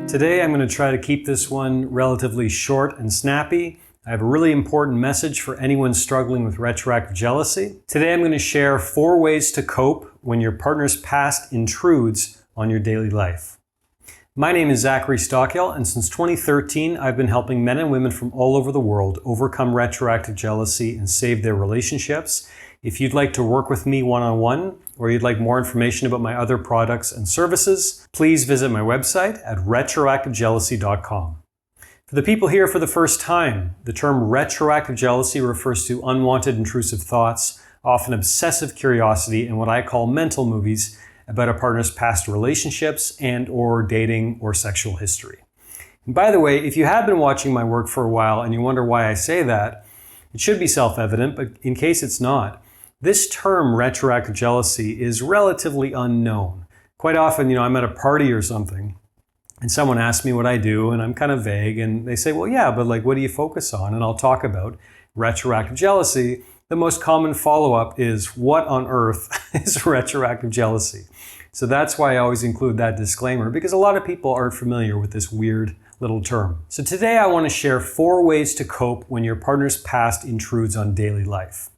Today I'm going to try to keep this one relatively short and snappy. I have a really important message for anyone struggling with retroactive jealousy. Today I'm going to share 4 ways to cope when your partner's past intrudes on your daily life. My name is Zachary Stockill, and since 2013 I've been helping men and women from all over the world overcome retroactive jealousy and save their relationships. If you'd like to work with me one-on-one, or you'd like more information about my other products and services, please visit my website at retroactivejealousy.com. For the people here for the first time, the term retroactive jealousy refers to unwanted intrusive thoughts, often obsessive curiosity, and what I call mental movies about a partner's past relationships and/or dating or sexual history. And by the way, if you have been watching my work for a while and you wonder why I say that, it should be self-evident, but in case it's not, this term retroactive jealousy is relatively unknown. Quite often, I'm at a party or something and someone asks me what I do and I'm kind of vague and they say, well, yeah, but what do you focus on? And I'll talk about retroactive jealousy. The most common follow-up is, what on earth is retroactive jealousy? So that's why I always include that disclaimer, because a lot of people aren't familiar with this weird little term. So today I want to share 4 ways to cope when your partner's past intrudes on daily life.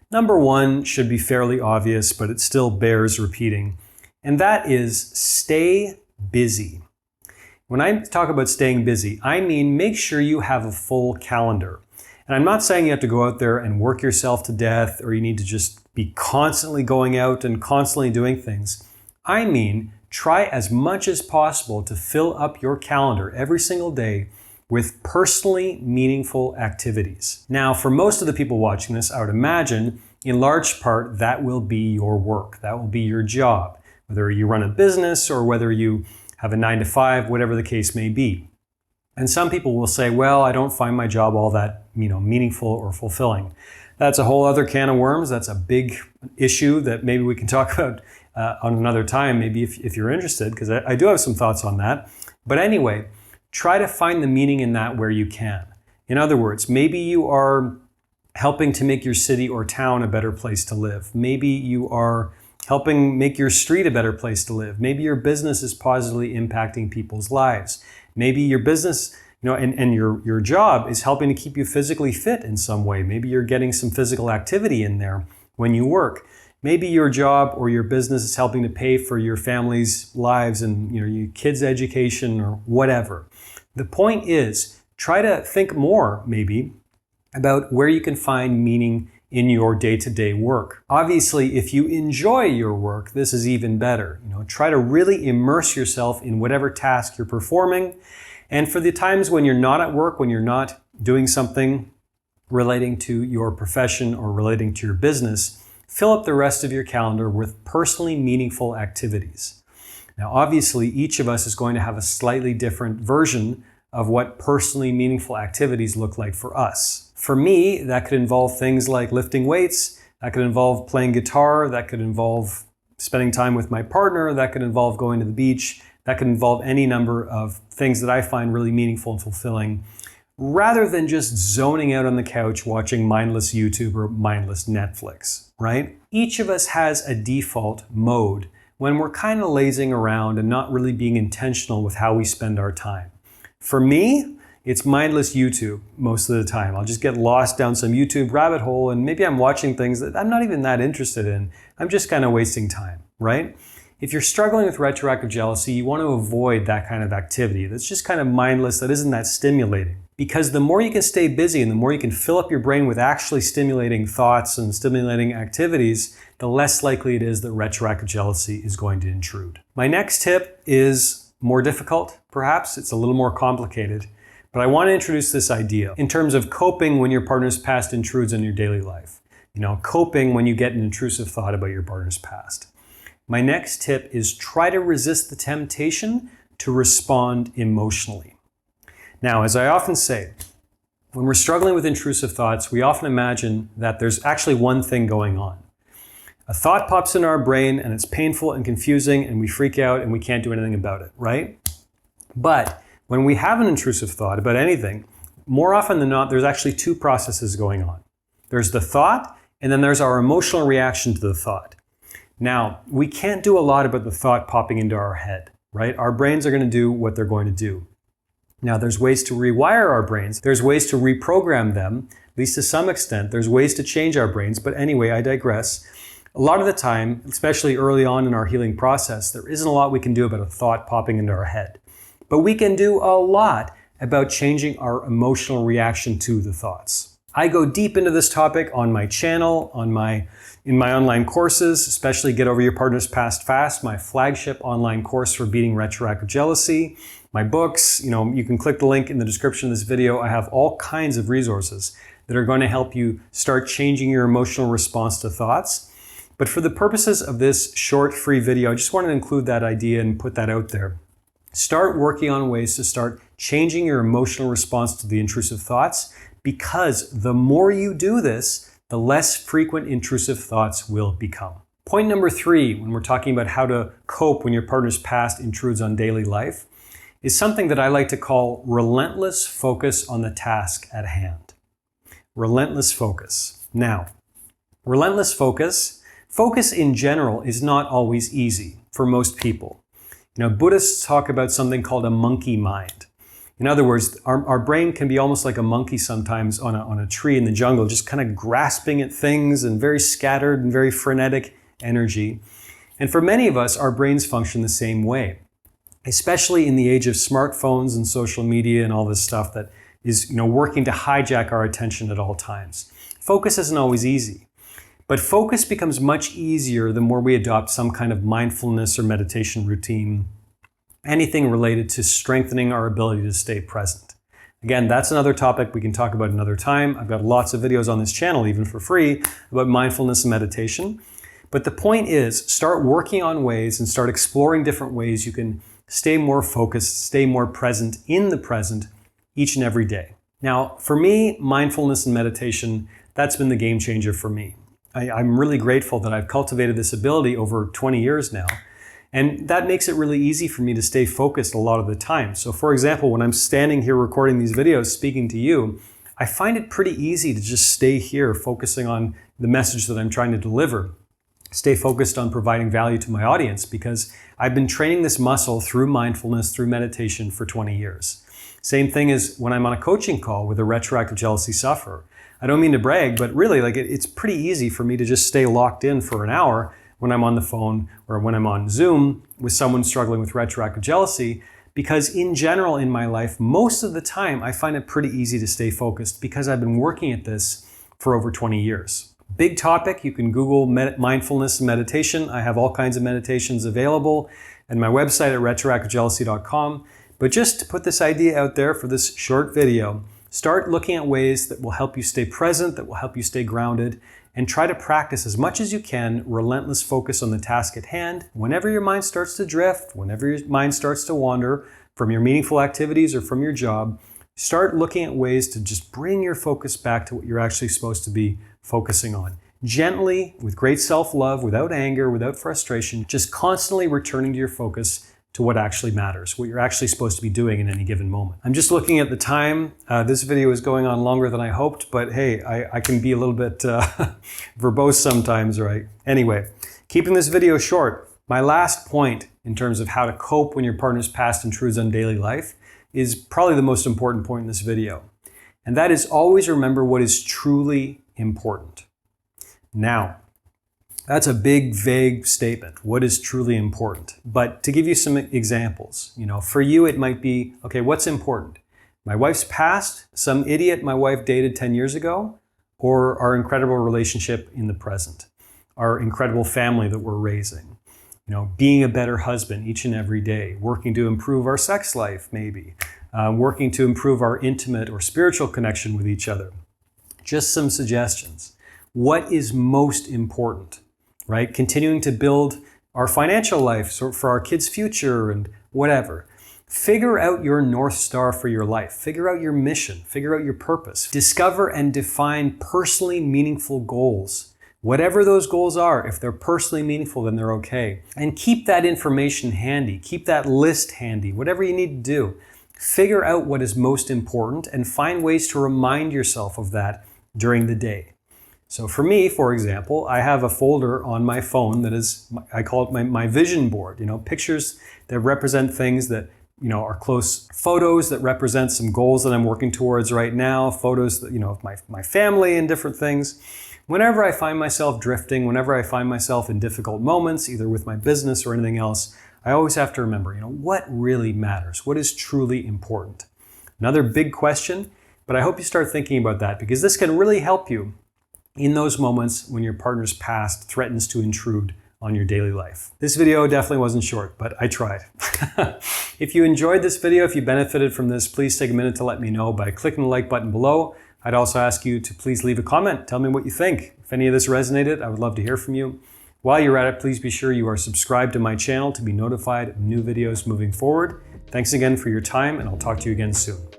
Number 1 should be fairly obvious, but it still bears repeating, and that is stay busy. When I talk about staying busy, I mean make sure you have a full calendar. And I'm not saying you have to go out there and work yourself to death, or you need to just be constantly going out and constantly doing things. I mean, try as much as possible to fill up your calendar every single day with personally meaningful activities. Now, for most of the people watching this, I would imagine, in large part, that will be your work. That will be your job, whether you run a business or whether you have a 9-to-5, whatever the case may be. And some people will say, well, I don't find my job all that, meaningful or fulfilling. That's a whole other can of worms. That's a big issue that maybe we can talk about on another time, maybe if you're interested, because I do have some thoughts on that. But anyway, try to find the meaning in that where you can. In other words, maybe you are helping to make your city or town a better place to live. Maybe you are helping make your street a better place to live. Maybe your business is positively impacting people's lives. Maybe your business, and your job is helping to keep you physically fit in some way. Maybe you're getting some physical activity in there when you work. Maybe your job or your business is helping to pay for your family's lives and your kids' education or whatever. The point is, try to think more, maybe, about where you can find meaning in your day-to-day work. Obviously, if you enjoy your work, this is even better. Try to really immerse yourself in whatever task you're performing. And for the times when you're not at work, when you're not doing something relating to your profession or relating to your business, fill up the rest of your calendar with personally meaningful activities. Now, obviously, each of us is going to have a slightly different version of what personally meaningful activities look like for us. For me, that could involve things like lifting weights, that could involve playing guitar, that could involve spending time with my partner, that could involve going to the beach, that could involve any number of things that I find really meaningful and fulfilling, rather than just zoning out on the couch watching mindless YouTube or mindless Netflix, right? Each of us has a default mode when we're kind of lazing around and not really being intentional with how we spend our time. For me, it's mindless YouTube most of the time. I'll just get lost down some YouTube rabbit hole and maybe I'm watching things that I'm not even that interested in. I'm just kind of wasting time, right? If you're struggling with retroactive jealousy, you want to avoid that kind of activity that's just kind of mindless, that isn't that stimulating. Because the more you can stay busy and the more you can fill up your brain with actually stimulating thoughts and stimulating activities, the less likely it is that retroactive jealousy is going to intrude. My next tip is more difficult, perhaps. It's a little more complicated. But I want to introduce this idea in terms of coping when your partner's past intrudes on your daily life. Coping when you get an intrusive thought about your partner's past. My next tip is try to resist the temptation to respond emotionally. Now, as I often say, when we're struggling with intrusive thoughts, we often imagine that there's actually one thing going on. A thought pops in our brain and it's painful and confusing and we freak out and we can't do anything about it, right? But when we have an intrusive thought about anything, more often than not, there's actually 2 processes going on. There's the thought and then there's our emotional reaction to the thought. Now, we can't do a lot about the thought popping into our head, right? Our brains are going to do what they're going to do. Now, there's ways to rewire our brains. There's ways to reprogram them, at least to some extent. There's ways to change our brains. But anyway, I digress. A lot of the time, especially early on in our healing process, there isn't a lot we can do about a thought popping into our head. But we can do a lot about changing our emotional reaction to the thoughts. I go deep into this topic on my channel, in my online courses, especially Get Over Your Partner's Past Fast, my flagship online course for beating retroactive jealousy, my books. You can click the link in the description of this video. I have all kinds of resources that are going to help you start changing your emotional response to thoughts. But for the purposes of this short free video, I just wanted to include that idea and put that out there. Start working on ways to start changing your emotional response to the intrusive thoughts, because the more you do this, the less frequent intrusive thoughts will become. Point number 3, when we're talking about how to cope when your partner's past intrudes on daily life, is something that I like to call relentless focus on the task at hand. Relentless focus. Now, relentless focus in general is not always easy for most people. Buddhists talk about something called a monkey mind. In other words, our brain can be almost like a monkey sometimes on a tree in the jungle, just kind of grasping at things and very scattered and very frenetic energy. And for many of us, our brains function the same way, especially in the age of smartphones and social media and all this stuff that is working to hijack our attention at all times. Focus isn't always easy. But focus becomes much easier the more we adopt some kind of mindfulness or meditation routine, anything related to strengthening our ability to stay present. Again, that's another topic we can talk about another time. I've got lots of videos on this channel, even for free, about mindfulness and meditation. But the point is, start working on ways and start exploring different ways you can stay more focused, stay more present in the present each and every day. Now, for me, mindfulness and meditation, that's been the game changer for me. I'm really grateful that I've cultivated this ability over 20 years now. And that makes it really easy for me to stay focused a lot of the time. So for example, when I'm standing here recording these videos, speaking to you, I find it pretty easy to just stay here focusing on the message that I'm trying to deliver. Stay focused on providing value to my audience, because I've been training this muscle through mindfulness, through meditation for 20 years. Same thing as when I'm on a coaching call with a retroactive jealousy sufferer. I don't mean to brag, but really, it's pretty easy for me to just stay locked in for an hour when I'm on the phone or when I'm on Zoom with someone struggling with retroactive jealousy, because in general in my life, most of the time, I find it pretty easy to stay focused because I've been working at this for over 20 years. Big topic. You can Google mindfulness and meditation. I have all kinds of meditations available at my website at retroactivejealousy.com. But just to put this idea out there for this short video, start looking at ways that will help you stay present, that will help you stay grounded, and try to practice as much as you can relentless focus on the task at hand. Whenever your mind starts to drift, whenever your mind starts to wander from your meaningful activities or from your job, start looking at ways to just bring your focus back to what you're actually supposed to be focusing on. Gently, with great self-love, without anger, without frustration, just constantly returning to your focus to what actually matters, what you're actually supposed to be doing in any given moment. I'm just looking at the time. This video is going on longer than I hoped, but hey, I can be a little bit verbose sometimes, right? Anyway, keeping this video short, my last point in terms of how to cope when your partner's past intrudes on daily life is probably the most important point in this video. And that is, always remember what is truly important. Now, that's a big, vague statement. What is truly important? But to give you some examples, for you it might be, okay, what's important? My wife's past, some idiot my wife dated 10 years ago, or our incredible relationship in the present, our incredible family that we're raising, being a better husband each and every day, working to improve our sex life maybe, working to improve our intimate or spiritual connection with each other. Just some suggestions. What is most important? Right? Continuing to build our financial life for our kids' future and whatever. Figure out your North Star for your life. Figure out your mission. Figure out your purpose. Discover and define personally meaningful goals. Whatever those goals are, if they're personally meaningful, then they're okay. And keep that information handy. Keep that list handy. Whatever you need to do. Figure out what is most important and find ways to remind yourself of that during the day. So for me, for example, I have a folder on my phone that is, I call it my vision board, pictures that represent things that, are close, photos that represent some goals that I'm working towards right now, photos that, of my family and different things. Whenever I find myself drifting, whenever I find myself in difficult moments, either with my business or anything else, I always have to remember, what really matters? What is truly important? Another big question, but I hope you start thinking about that because this can really help you in those moments when your partner's past threatens to intrude on your daily life. This video definitely wasn't short, but I tried. If you enjoyed this video, if you benefited from this, please take a minute to let me know by clicking the like button below. I'd also ask you to please leave a comment. Tell me what you think. If any of this resonated, I would love to hear from you. While you're at it, please be sure you are subscribed to my channel to be notified of new videos moving forward. Thanks again for your time, and I'll talk to you again soon.